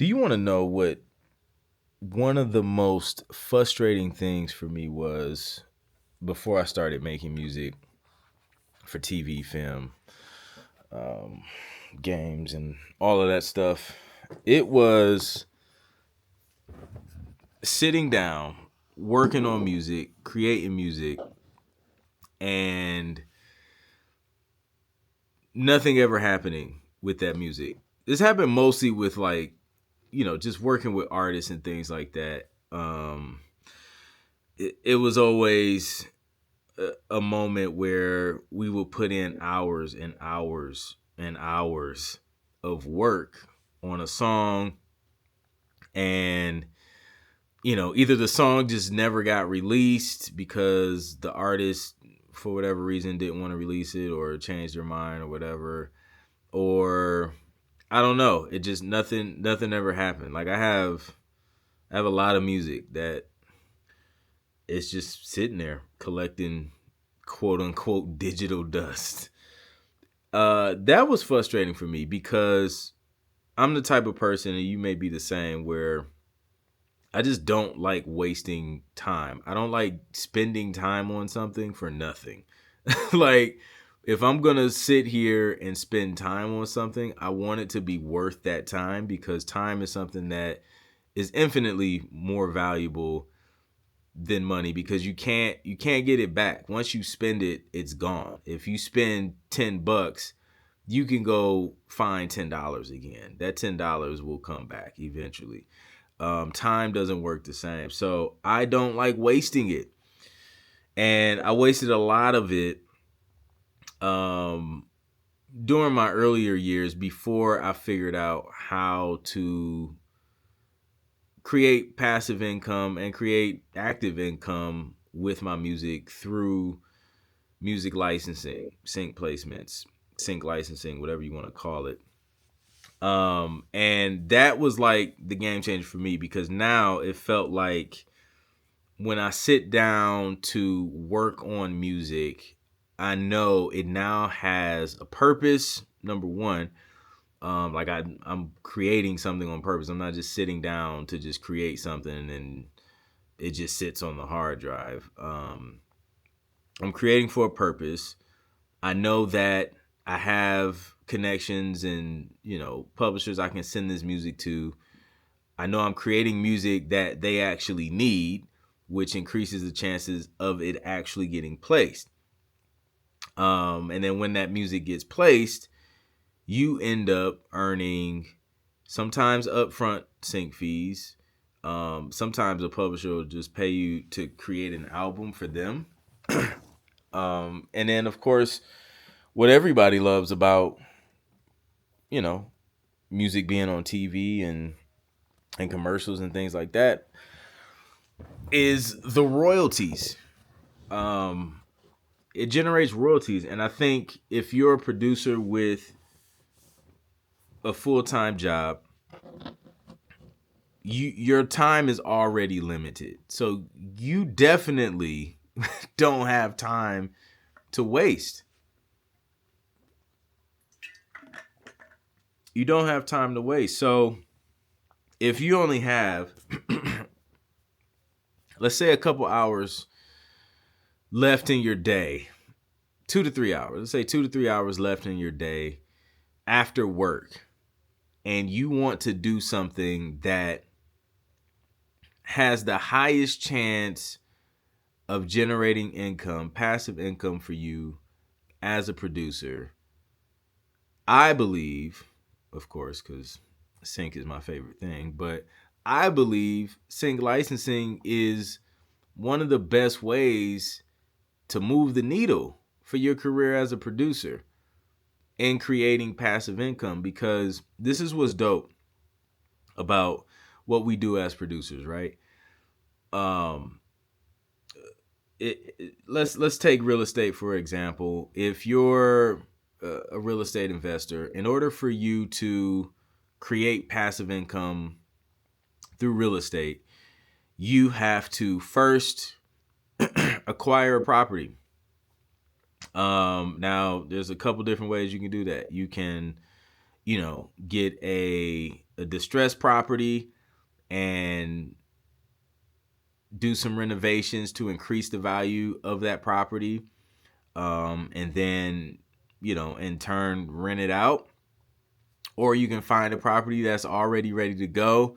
Do you want to know what one of the most frustrating things for me was before I started making music for TV, film, um, games, and all of that stuff? It was sitting down, working on music, creating music, and nothing ever happening with that music. This happened mostly with just working with artists and things like that. It was always a moment where we would put in hours and hours and hours of work on a song, and either the song just never got released because the artist for whatever reason didn't want to release it or changed their mind or whatever, or I don't know, it just nothing ever happened. Like I have a lot of music that it's just sitting there collecting quote unquote digital dust. That was frustrating for me because I'm the type of person, and you may be the same, where I just don't like wasting time. I don't like spending time on something for nothing. Like, if I'm going to sit here and spend time on something, I want it to be worth that time, because time is something that is infinitely more valuable than money, because you can't get it back. Once you spend it, it's gone. If you spend $10, you can go find $10 again. That $10 will come back eventually. Time doesn't work the same. So I don't like wasting it. And I wasted a lot of it um, during my earlier years before I figured out how to create passive income and create active income with my music through music licensing, sync placements, sync licensing, whatever you want to call it. And that was like the game changer for me, because now it felt like when I sit down to work on music, I know it now has a purpose. Number one, I'm creating something on purpose. I'm not just sitting down to just create something and then it just sits on the hard drive. I'm creating for a purpose. I know that I have connections and publishers I can send this music to. I know I'm creating music that they actually need, which increases the chances of it actually getting placed. And then when that music gets placed, you end up earning sometimes upfront sync fees. Sometimes a publisher will just pay you to create an album for them. And then, of course, what everybody loves about, you know, music being on TV and commercials and things like that is the royalties. Um, it generates royalties. And I think if you're a producer with a full-time job, your time is already limited. So you definitely don't have time to waste. You don't have time to waste. So if you only have, let's say, a couple hours left in your day, 2 to 3 hours, let's say 2 to 3 hours left in your day after work, and you want to do something that has the highest chance of generating income, passive income for you as a producer, I believe, of course, because sync is my favorite thing, but I believe sync licensing is one of the best ways to move the needle for your career as a producer and creating passive income, because this is what's dope about what we do as producers, right? Um, let's take real estate for example. If you're a real estate investor, in order for you to create passive income through real estate, you have to first acquire a property. Now there's a couple different ways you can do that. You can, get a a distressed property and do some renovations to increase the value of that property, and then, in turn, rent it out. Or you can find a property that's already ready to go.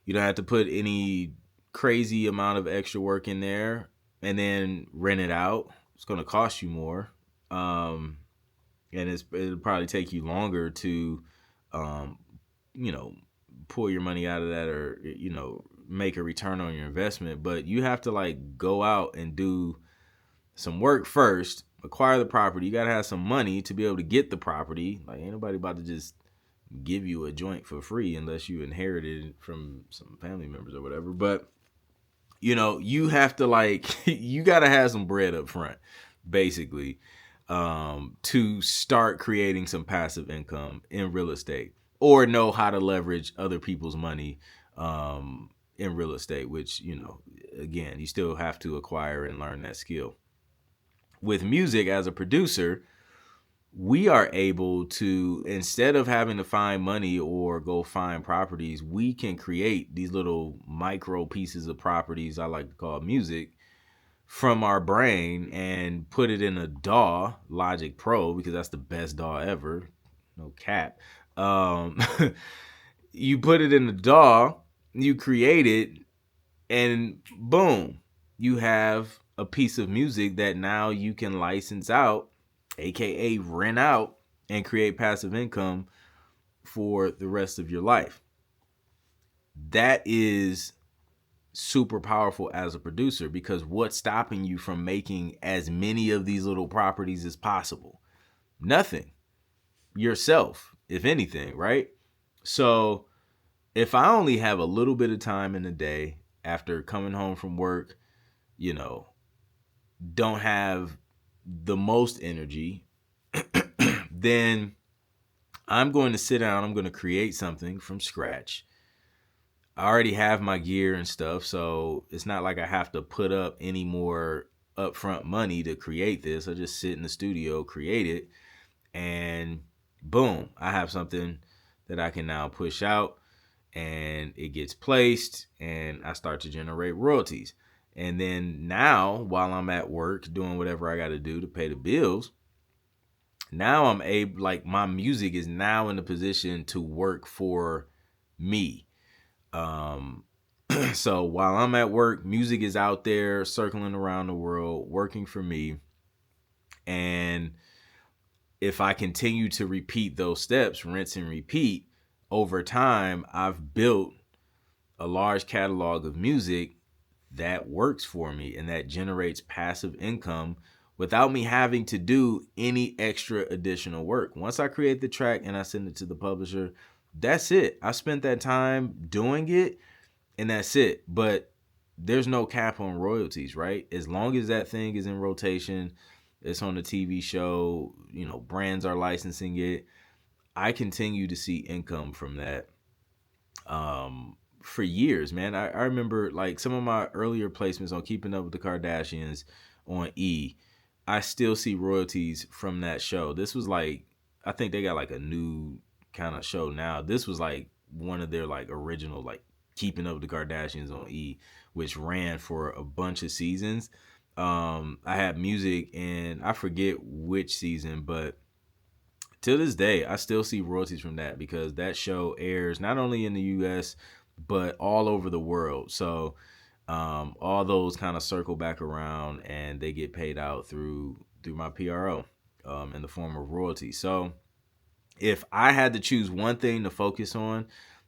You don't have to put any crazy amount of extra work in there, and then rent it out. It's going to cost you more. And it'll probably take you longer to, um, you know, pull your money out of that, or, make a return on your investment. But you have to like go out and do some work first, acquire the property. You got to have some money to be able to get the property. Like, ain't nobody about to just give you a joint for free unless you inherited it from some family members or whatever. But, you have to you got to have some bread up front, basically, to start creating some passive income in real estate, or know how to leverage other people's money in real estate, which, again, you still have to acquire and learn that skill. With music, as a producer, we are able to, instead of having to find money or go find properties, we can create these little micro pieces of properties, I like to call music, from our brain, and put it in a DAW, Logic Pro, because that's the best DAW ever. No cap. You put it in the DAW, you create it, and boom, you have a piece of music that now you can license out, aka rent out, and create passive income for the rest of your life. That is super powerful as a producer, because what's stopping you from making as many of these little properties as possible? Nothing. Yourself, if anything, right? So if I only have a little bit of time in the day after coming home from work, don't have the most energy, then I'm going to sit down, I'm going to create something from scratch. I already have my gear and stuff, so it's not like I have to put up any more upfront money to create this. I just sit in the studio, create it, and boom, I have something that I can now push out, and it gets placed, and I start to generate royalties. And then now, while I'm at work doing whatever I got to do to pay the bills, now I'm able, my music is now in a position to work for me. So while I'm at work, music is out there circling around the world, working for me. And if I continue to repeat those steps, rinse and repeat, over time, I've built a large catalog of music that works for me and that generates passive income without me having to do any extra additional work. Once I create the track and I send it to the publisher, that's it. I spent that time doing it, and that's it. But there's no cap on royalties, right? As long as that thing is in rotation, it's on a TV show, brands are licensing it, I continue to see income from that for years, man. I remember some of my earlier placements on Keeping Up with the Kardashians on E. I still see royalties from that show. This was I think they got a new kind of show now. This was one of their original Keeping Up with the Kardashians on E, which ran for a bunch of seasons. I had music in, I forget which season, but to this day, I still see royalties from that, because that show airs not only in the U.S., but all over the world. So all those kind of circle back around, and they get paid out through my PRO in the form of royalties. So if I had to choose one thing to focus on,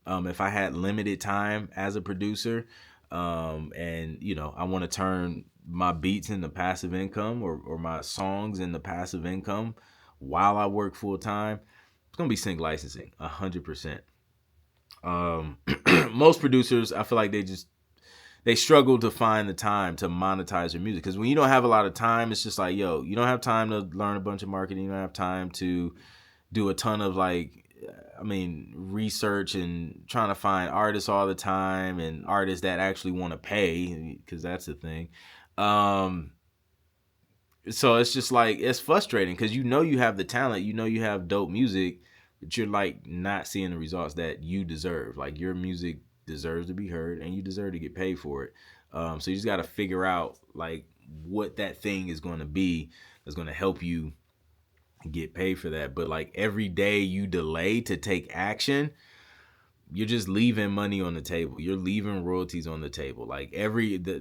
if I had limited time as a producer, and I want to turn my beats into passive income, or my songs into passive income while I work full time, it's gonna be sync licensing, 100%. Most producers, I feel like they struggle to find the time to monetize their music, because when you don't have a lot of time, it's just you don't have time to learn a bunch of marketing, you don't have time to do a ton of research and trying to find artists all the time, and artists that actually want to pay, because that's the thing. So it's just it's frustrating, because you have the talent, you have dope music, but you're like not seeing the results that you deserve. Like your music deserves to be heard and you deserve to get paid for it. So you just got to figure out like what that thing is going to be that's going to help you get paid for that. But like every day you delay to take action, you're just leaving money on the table. You're leaving royalties on the table. Like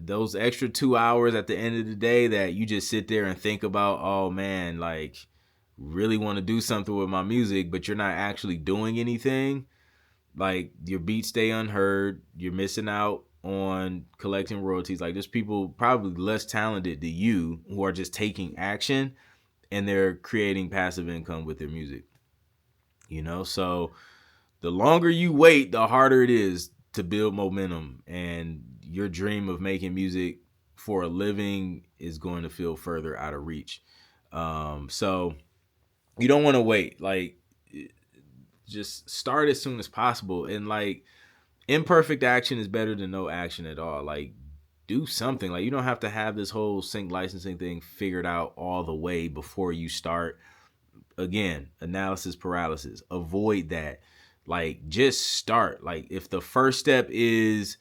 those extra 2 hours at the end of the day that you just sit there and think about, oh man, like really want to do something with my music, but you're not actually doing anything. Like your beats stay unheard. You're missing out on collecting royalties. Like there's people probably less talented than you who are just taking action and they're creating passive income with their music. So the longer you wait, the harder it is to build momentum, and your dream of making music for a living is going to feel further out of reach. So you don't want to wait. Like, just start as soon as possible. And like, imperfect action is better than no action at all. Like, do something. Like, you don't have to have this whole sync licensing thing figured out all the way before you start. Again, analysis paralysis. Avoid that. Like, just start. Like, if the first step is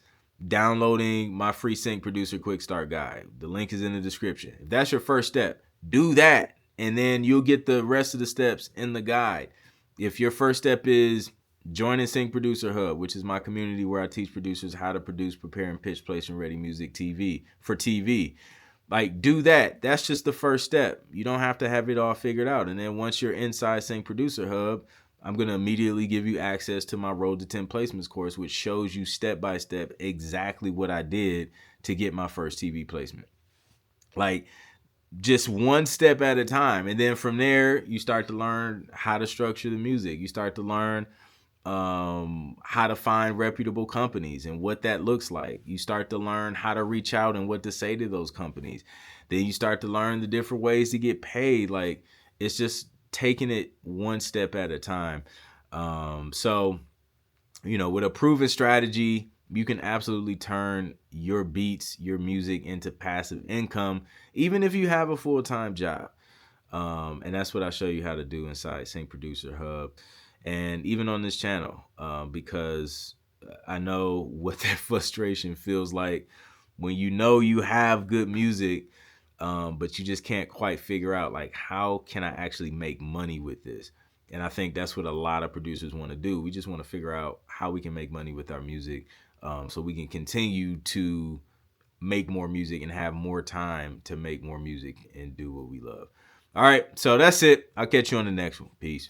downloading my free sync producer quick start guide, the link is in the description. If that's your first step, do that. And then you'll get the rest of the steps in the guide. If your first step is joining Sync Producer Hub, which is my community where I teach producers how to produce, prepare, and pitch, place, and ready music for TV. Like, do that. That's just the first step. You don't have to have it all figured out. And then once you're inside Sync Producer Hub, I'm going to immediately give you access to my Road to 10 Placements course, which shows you step by step exactly what I did to get my first TV placement. Like, just one step at a time. And then from there, you start to learn how to structure the music. You start to learn how to find reputable companies and what that looks like. You start to learn how to reach out and what to say to those companies. Then you start to learn the different ways to get paid. Like, it's just taking it one step at a time. So, with a proven strategy, you can absolutely turn your beats, your music into passive income, even if you have a full-time job. And that's what I show you how to do inside Sync Producer Hub. And even on this channel, because I know what that frustration feels like when you have good music, but you just can't quite figure out, like, how can I actually make money with this? And I think that's what a lot of producers want to do. We just want to figure out how we can make money with our music, so we can continue to make more music and have more time to make more music and do what we love. All right, so that's it. I'll catch you on the next one. Peace.